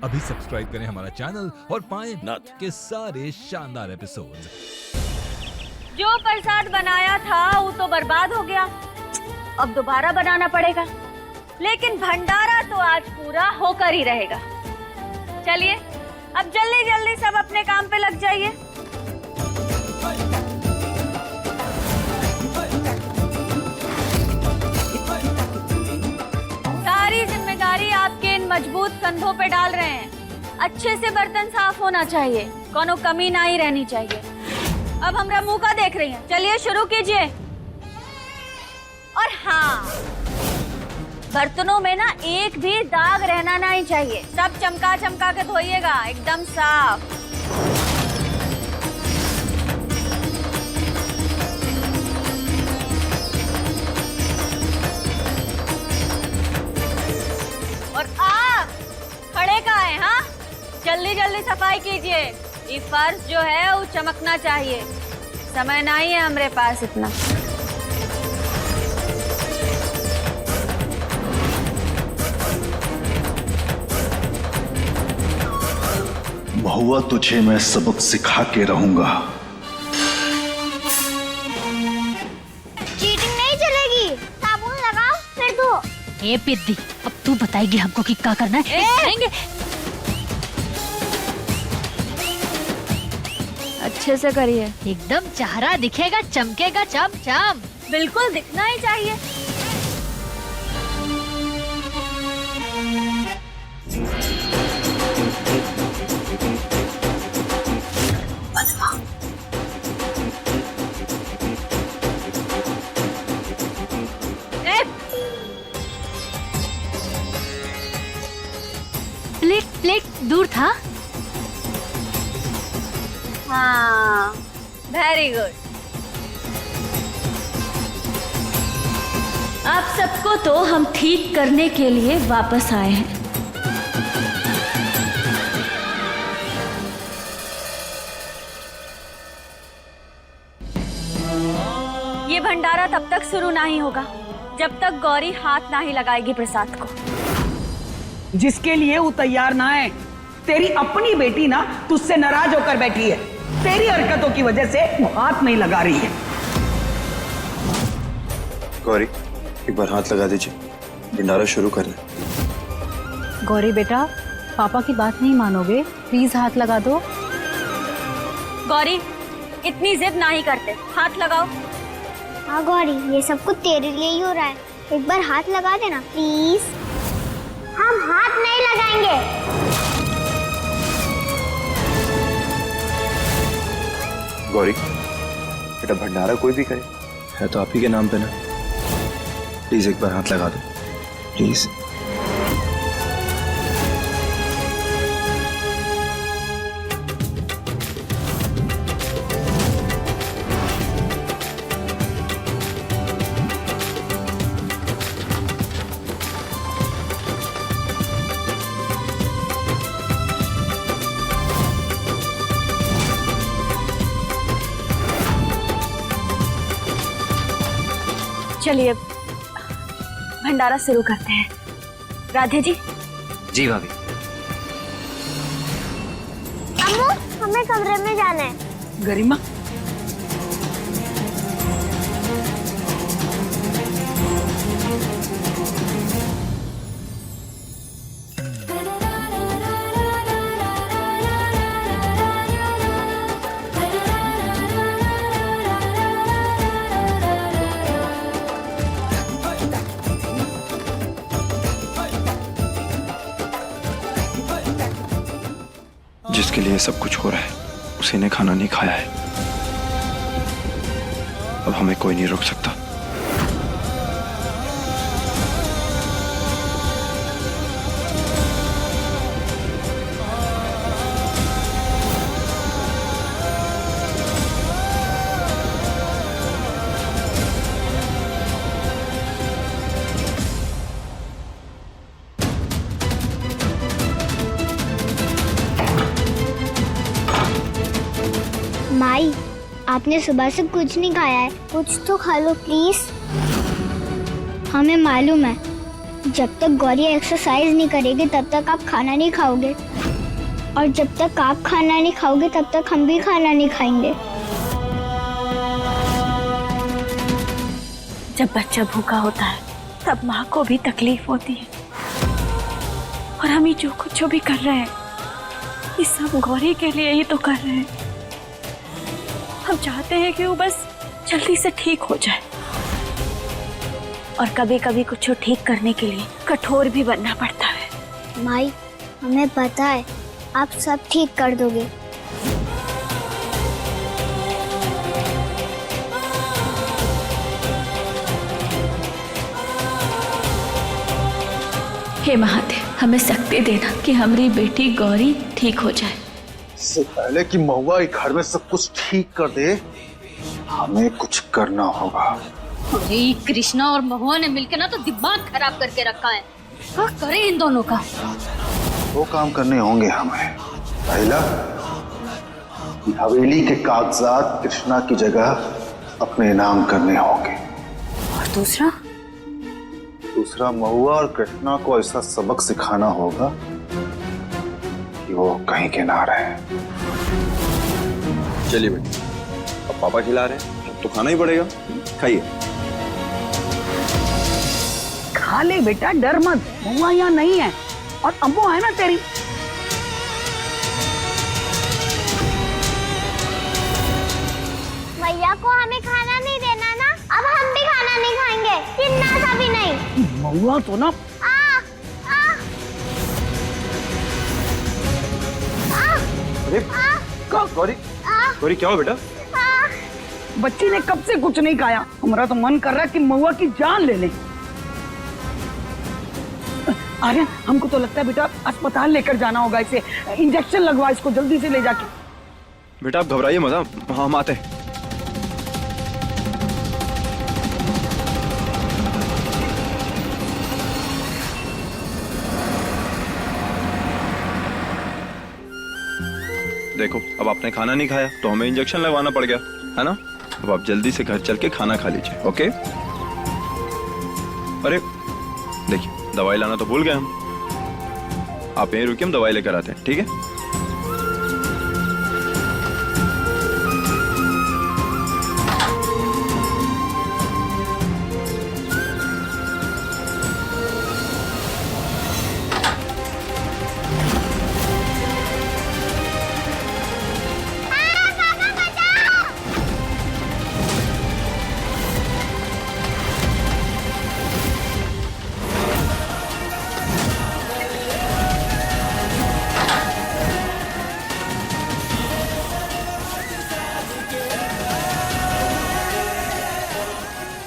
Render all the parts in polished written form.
अभी सब्सक्राइब करें हमारा चैनल और पाएं नथ के सारे शानदार एपिसोड्स। जो प्रसाद बनाया था वो तो बर्बाद हो गया, अब दोबारा बनाना पड़ेगा। लेकिन भंडारा तो आज पूरा होकर ही रहेगा। चलिए अब जल्दी जल्दी सब अपने काम पे लग जाइए। सारी जिम्मेदारी आपके इन मजबूत कंधों पे डाल रहे हैं। अच्छे से बर्तन साफ होना चाहिए, कोनो कमी ना ही रहनी चाहिए। अब हमरा मुंह का देख रही हैं, चलिए शुरू कीजिए। और हाँ, बर्तनों में ना एक भी दाग रहना नहीं चाहिए, सब चमका चमका के धोइएगा, एकदम साफ। और आप खड़े कहाँ हैं? हाँ, जल्दी जल्दी सफाई कीजिए। ये फर्श जो है वो चमकना चाहिए, समय नहीं है हमारे पास इतना। बहुआ तुझे मैं सबक सिखा के रहूंगा। चीटिंग नहीं चलेगी, साबुन लगाओ फिर धो। ए पिद्दी, अब तू बताएगी हमको कि क्या करना है। करेंगे। अच्छे से करिए, एकदम चेहरा दिखेगा, चमकेगा चम चम। बिल्कुल दिखना ही चाहिए। प्लेट प्लेट दूर था। हाँ, वेरी गुड। आप सबको तो हम ठीक करने के लिए वापस आए हैं। ये भंडारा तब तक शुरू नहीं होगा जब तक गौरी हाथ नहीं लगाएगी प्रसाद को। जिसके लिए वो तैयार ना है। तेरी अपनी बेटी ना तुझसे नाराज होकर बैठी है, तेरी हरकतों की वजह से वो हाथ नहीं लगा रही है। गौरी, एक बार हाथ लगा दीजिए, भंडारा शुरू करना। गौरी बेटा, पापा की बात नहीं मानोगे, प्लीज हाथ लगा दो। गौरी, इतनी जिद नहीं करते, हाथ लगाओ। हाँ गौरी, ये सब कुछ तेरे लिए ही हो रहा है, एक बार हाथ लगा देना प्लीज। हम हाथ नहीं लगाएंगे। गौरी बेटा, भंडारा कोई भी करे है तो आप ही के नाम पे ना। प्लीज एक बार हाथ लगा दो, प्लीज। चलिए भंडारा शुरू करते हैं। राधे जी। जी भाभी। अम्मू, हमें कमरे में जाना है। गरिमा, जिसके लिए सब कुछ हो रहा है उसी ने खाना नहीं खाया है। अब हमें कोई नहीं रोक सकता। माई, आपने सुबह से कुछ नहीं खाया है, कुछ तो खा लो प्लीज। हमें मालूम है जब तक गौरी एक्सरसाइज नहीं करेगी तब तक आप खाना नहीं खाओगे। और जब तक आप खाना नहीं खाओगे तब तक हम भी खाना नहीं खाएंगे। जब बच्चा भूखा होता है तब माँ को भी तकलीफ होती है, और हम ये जो कुछ भी कर रहे हैं ये सब गौरी के लिए ही तो कर रहे हैं। हम चाहते हैं कि वो बस जल्दी से ठीक हो जाए, और कभी कभी कुछ ठीक करने के लिए कठोर भी बनना पड़ता है। माई, हमें पता है आप सब ठीक कर दोगे। हे महादेव, हमें शक्ति देना कि हमारी बेटी गौरी ठीक हो जाए। इससे पहले कि महुआ ये घर में सब कुछ ठीक कर दे, हमें कुछ करना होगा। अरे कृष्णा और महुआ ने मिलकर ना तो दिमाग खराब करके रखा है। क्या करें इन दोनों का? दो काम करने होंगे हमें। पहला, हवेली के कागजात कृष्णा की जगह अपने नाम करने होंगे, और दूसरा महुआ और कृष्णा को ऐसा सबक सिखाना होगा कि वो कहीं के ना रहे। चलिए बेटी, अब पापा खिला रहे हैं तो खाना ही पड़ेगा, खाइए। खा ले बेटा, डर मत। महुआ यहाँ नहीं है और अम्मू है ना तेरी। भैया को हमें खाना नहीं देना ना, अब हम भी खाना नहीं खाएंगे, चिन्ना सा भी नहीं। महुआ तो ना अरे गौरी, गौरी क्या हो बेटा? बच्ची ने कब से कुछ नहीं खाया। हमारा तो मन कर रहा है कि महुआ की जान ले ले। आर्यन, हमको तो लगता है बेटा अस्पताल लेकर जाना होगा इसे। इंजेक्शन लगवा इसको जल्दी से ले जाके। बेटा आप घबराइए मत, हम आते हैं। देखो, अब आपने खाना नहीं खाया तो हमें इंजेक्शन लगवाना पड़ गया, है ना? अब आप जल्दी से घर चल के खाना खा लीजिए, ओके? अरे देखिए, दवाई लाना तो भूल गए हम। आप यहीं रुकिए, हम दवाई लेकर आते हैं, ठीक है?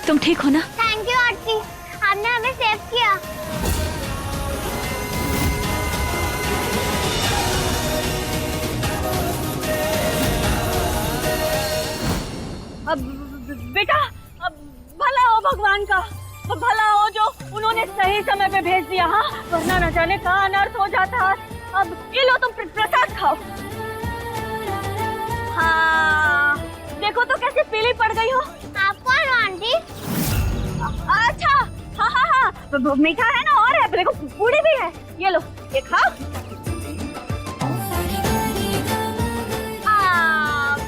तुम ठीक हो ना? थैंक यू आरती, आपने हमें सेव किया। अब बेटा, अब भला हो भगवान का, अब भला हो जो उन्होंने सही समय पे भेज दिया। हाँ, वरना न जाने कहाँ अनर्थ हो जाता। अब ये लो, तुम प्रसाद खाओ। हाँ, देखो तो कैसे पीली पड़ गई हो। आप कौन हो आंटी? अच्छा, हाँ हाँ हाँ, मीठा है ना, और है, देखो पूरी भी है। ये लो, ये खाओ।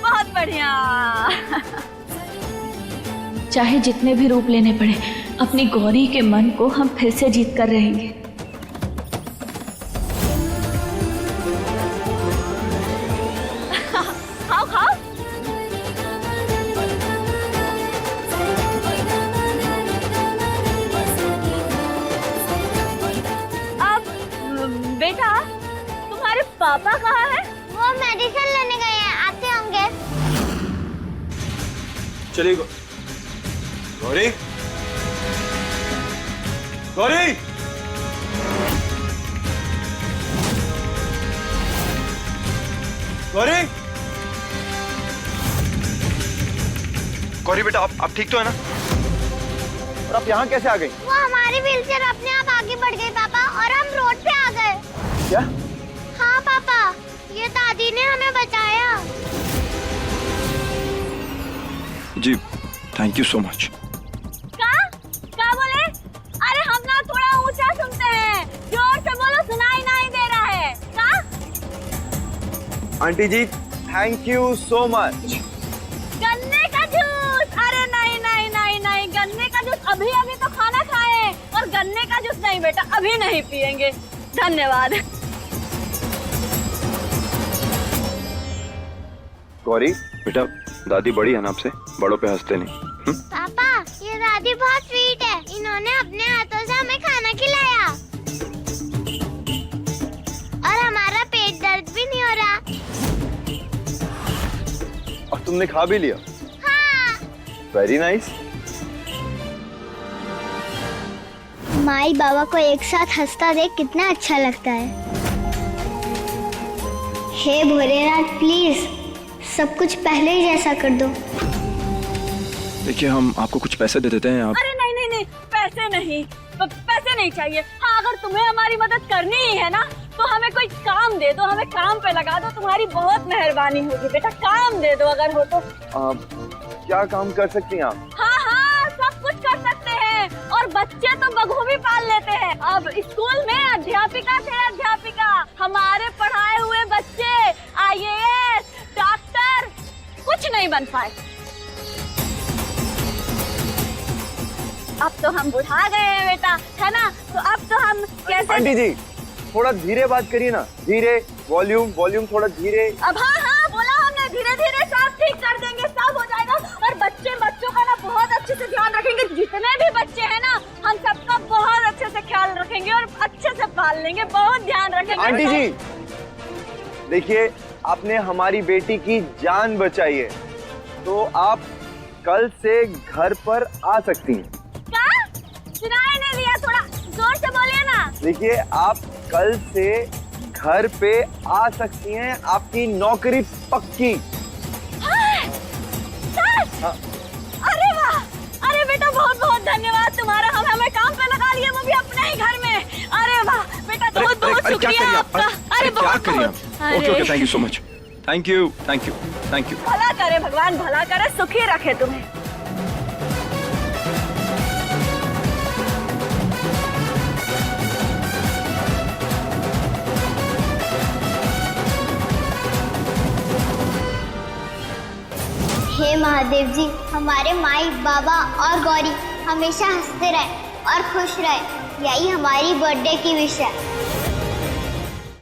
बहुत बढ़िया। चाहे जितने भी रूप लेने पड़े, अपनी गौरी के मन को हम फिर से जीत कर रहेंगे। खाओ खाओ। बेटा, तुम्हारे पापा कहाँ हैं? वो मेडिसिन लेने गए हैं, आते होंगे। चलिए गौरी, गौरी, गौरी, गौरी बेटा, आप ठीक तो है ना? और आप यहाँ कैसे आ गई? वो हमारी व्हीलचेयर अपने आप आगे बढ़ गई पापा, और हम रोड पे आ गए। क्या? हाँ पापा, ये दादी ने हमें बचाया। जी, थैंक यू सो मच। क्या बोले? अरे हम ना थोड़ा ऊंचा सुनते हैं, जोर से बोलो, सुनाई नहीं दे रहा है। क्या? Auntie ji thank you so much. गन्ने का जूस, अरे नहीं नहीं नहीं नहीं, गन्ने का जूस अभी अभी तो खाना खाए, और गन्ने का जूस नहीं बेटा, अभी नहीं पियेंगे, धन्यवाद। गौरी बेटा, दादी बड़ी है ना आपसे, बड़ों पे हंसते नहीं। पापा ये दादी बहुत स्वीट है, इन्होंने अपने हाथों से हमें खाना खिलाया और हमारा पेट दर्द भी नहीं हो रहा। और तुमने खा भी लिया? हाँ। Very nice. माई बाबा को एक साथ हंसता देख कितना अच्छा लगता है। हे भोलेनाथ प्लीज सब कुछ पहले ही जैसा कर दो। देखिए हम आपको कुछ पैसे दे देते हैं आप। अरे नहीं नहीं नहीं, पैसे नहीं, पैसे नहीं चाहिए। हाँ अगर तुम्हें हमारी मदद करनी ही है ना तो हमें कोई काम दे दो, हमें काम पे लगा दो, तुम्हारी बहुत मेहरबानी होगी बेटा, काम दे दो अगर हो तो। क्या काम कर सकती हैं आप? हाँ हाँ सब कुछ कर सकते हैं, और बच्चे तो बखूबी पाल लेते हैं। अब स्कूल में अध्यापिका थे अध्यापिका, हमारे पढ़ाए हुए बच्चे IAS डॉक्टर कुछ नहीं बन पाए। अब तो हम बुढ़ा गए हैं बेटा, है ना, तो अब तो हम कैसे। आंटी जी थोड़ा धीरे बात करिए ना, धीरे, वॉल्यूम थोड़ा धीरे। अब हाँ हाँ बोला हमने, धीरे धीरे सब ठीक कर देंगे, सब हो जाएगा। और बच्चों का ना बहुत अच्छे से ध्यान रखेंगे, जितने भी बच्चे हैं ना हम सबका बहुत अच्छे से ख्याल रखेंगे और अच्छे से पाल लेंगे, बहुत ध्यान रखेंगे। आंटी जी देखिए आपने हमारी बेटी की जान बचाई है, तो आप कल से घर पर आ सकती हैं। क्या? सुनाई नहीं दिया, थोड़ा जोर से बोलिए ना। देखिए आप कल से घर पे आ सकती हैं, आपकी नौकरी पक्की। हाँ। अरे वाह, अरे बेटा बहुत बहुत धन्यवाद तुम्हारा, हम हमें काम पे लगा लिए, वो भी अपने ही घर में। अरे वाह बेटा बहुत बहुत शुक्रिया आपका। अरे बहुत बहुत, okay thank you so much, thank you. भला करे भगवान, भला करे, सुखी रखे तुम्हें। हे महादेव जी हमारे माई बाबा और गौरी हमेशा हंसते रहे और खुश रहे, यही हमारी बर्थडे की विश है।